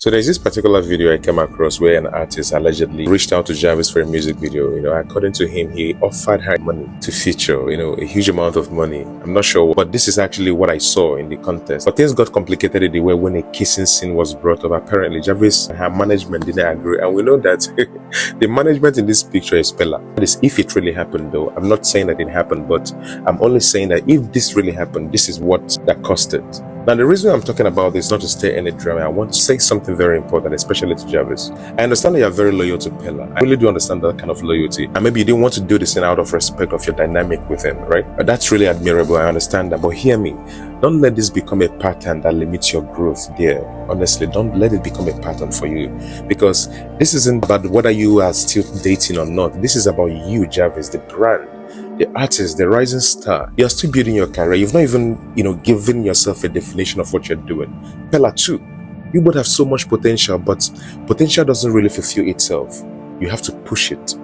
So there's this particular video I came across where an artist allegedly reached out to Jarvis for a music video. According to him, he offered her money to feature, a huge amount of money. I'm not sure, but this is actually what I saw in the contest. But things got complicated in the way when a kissing scene was brought up. Apparently, Jarvis and her management didn't agree. And we know that the management in this picture is Pella. That is, if it really happened though. I'm not saying that it happened, but I'm only saying that if this really happened, this is what that cost it. Now, the reason I'm talking about this is not to stay any drama. I want to say something very important, especially to Jarvis. I understand that you're very loyal to Pella. I really do understand that kind of loyalty. And maybe you didn't want to do this in out of respect of your dynamic with him, right? But that's really admirable. I understand that. But hear me. Don't let this become a pattern that limits your growth there. Honestly, don't let it become a pattern for you. Because this isn't about whether you are still dating or not. This is about you, Jarvis, the brand. The artist, the rising star. You're still building your career. You've not even, given yourself a definition of what you're doing. Pella too. You both have so much potential, but potential doesn't really fulfill itself. You have to push it.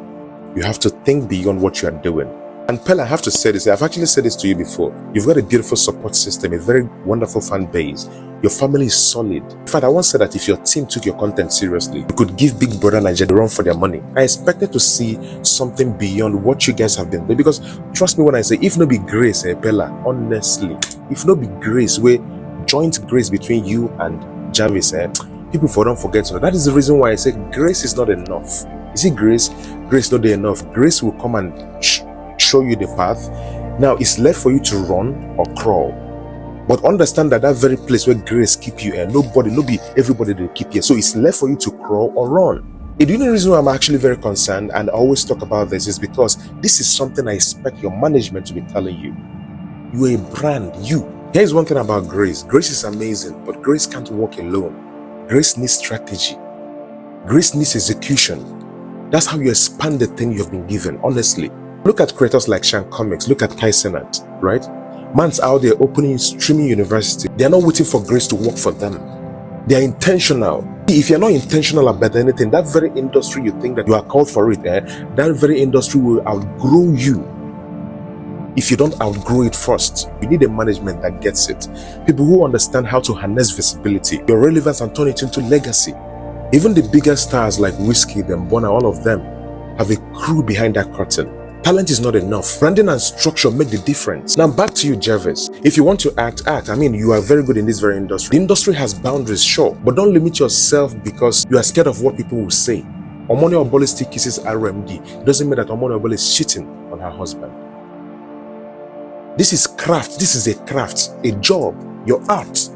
You have to think beyond what you are doing. And Pella, I have to say this. I've actually said this to you before. You've got a beautiful support system, a very wonderful fan base. Your family is solid. In fact, I once said that if your team took your content seriously, you could give Big Brother Nigeria a run for their money. I expected to see something beyond what you guys have been doing. Because trust me when I say, if no be grace, Pella, honestly, if no be grace, where joint grace between you and Jarvis, people don't forget. So that is the reason why I say grace is not enough. You see, grace not enough. Grace will come and show you the path. Now it's left for you to run or crawl. But understand that very place where grace keep you, nobody, everybody will keep you. So it's left for you to crawl or run. The only reason why I'm actually very concerned and I always talk about this is because this is something I expect your management to be telling you. You're a brand, you. Here's one thing about grace. Grace is amazing, but grace can't work alone. Grace needs strategy. Grace needs execution. That's how you expand the thing you've been given, honestly. Look at creators like Shan Comics, look at Kai Senat, right? Man's out there opening streaming university. They're not waiting for grace to work for them. They're intentional. If you're not intentional about anything, that very industry you think that you are called for it, that very industry will outgrow you. If you don't outgrow it first, you need a management that gets it. People who understand how to harness visibility, your relevance, and turn it into legacy. Even the biggest stars like Whiskey, them, Bonner, all of them have a crew behind that curtain. Talent is not enough. Branding and structure make the difference. Now back to you, Jarvis. If you want to act. I mean, you are very good in this very industry. The industry has boundaries, sure, but don't limit yourself because you are scared of what people will say. Omoni Obole still kisses RMD. It doesn't mean that Omoni Obole is cheating on her husband. This is craft. This is a craft, a job, your art.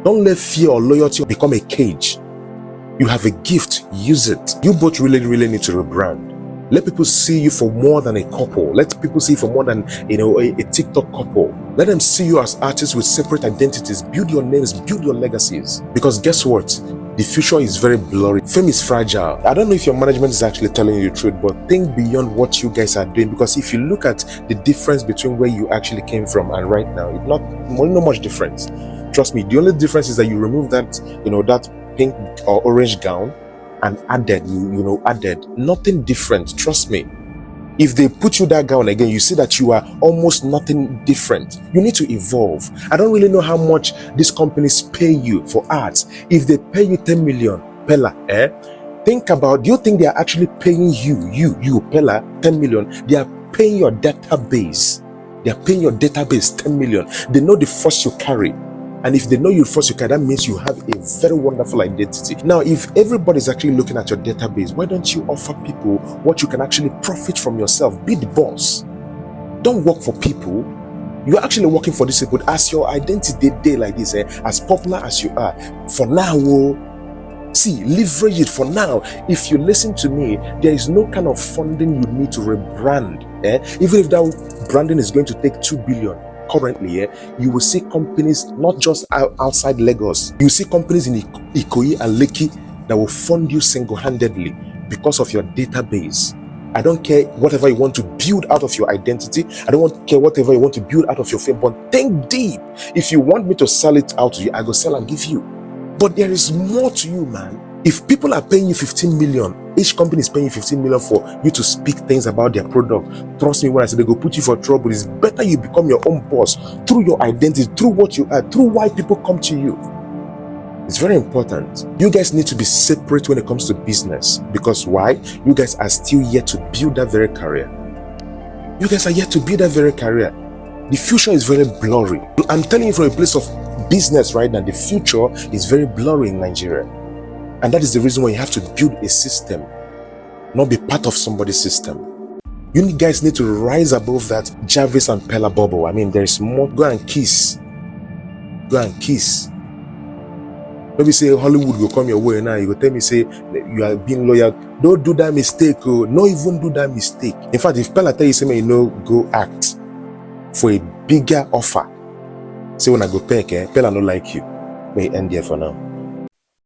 Don't let fear or loyalty become a cage. You have a gift, use it. You both really need to rebrand. Let people see you for more than a couple. Let people see you for more than a TikTok couple. Let them see you as artists with separate identities. Build your names, build your legacies. Because guess what? The future is very blurry. Fame is fragile. I don't know if your management is actually telling you the truth, but think beyond what you guys are doing. Because if you look at the difference between where you actually came from and right now, it's not much difference. Trust me. The only difference is that you remove that, that pink or orange gown and added nothing different. Trust me. If they put you that gown again, you see that you are almost nothing different. You need to evolve. I don't really know how much these companies pay you for arts. If they pay you 10 million, Pella, think about, do you think they are actually paying you, Pella, 10 million? They are paying your database. They are paying your database 10 million. They know the force you carry. And if they know you first, that means you have a very wonderful identity. Now, if everybody's actually looking at your database, why don't you offer people what you can actually profit from yourself? Be the boss. Don't work for people. You're actually working for these people. As your identity day like this, as popular as you are, for now, see, leverage it for now. If you listen to me, there is no kind of funding you need to rebrand. Even if that branding is going to take 2 billion. Currently, you will see companies not just outside Lagos. You see companies in Ikoyi and Lekki that will fund you single-handedly because of your database. I don't care whatever you want to build out of your identity. I don't care whatever you want to build out of your fame. But think deep. If you want me to sell it out to you, I go sell and give you. But there is more to you, man. If people are paying you 15 million, each company is paying you 15 million for you to speak things about their product. Trust me when I say they go put you for trouble. It's better you become your own boss through your identity, through what you are, through why people come to you. It's very important. You guys need to be separate when it comes to business. Because why? You guys are still yet to build that very career. You guys are yet to build that very career. The future is very blurry. I'm telling you from a place of business right now, the future is very blurry in Nigeria. And that is the reason why you have to build a system, not be part of somebody's system. You guys need to rise above that Jarvis and Pella bubble. I mean, there's more. Go and kiss. Go and kiss. Maybe say Hollywood will come your way now. You go tell me, say, you are being loyal. Don't do that mistake. Oh. No, even do that mistake. In fact, if Pella tell you, say, you know, go act for a bigger offer. Say, when I go pay, Pella don't like you. May end there for now.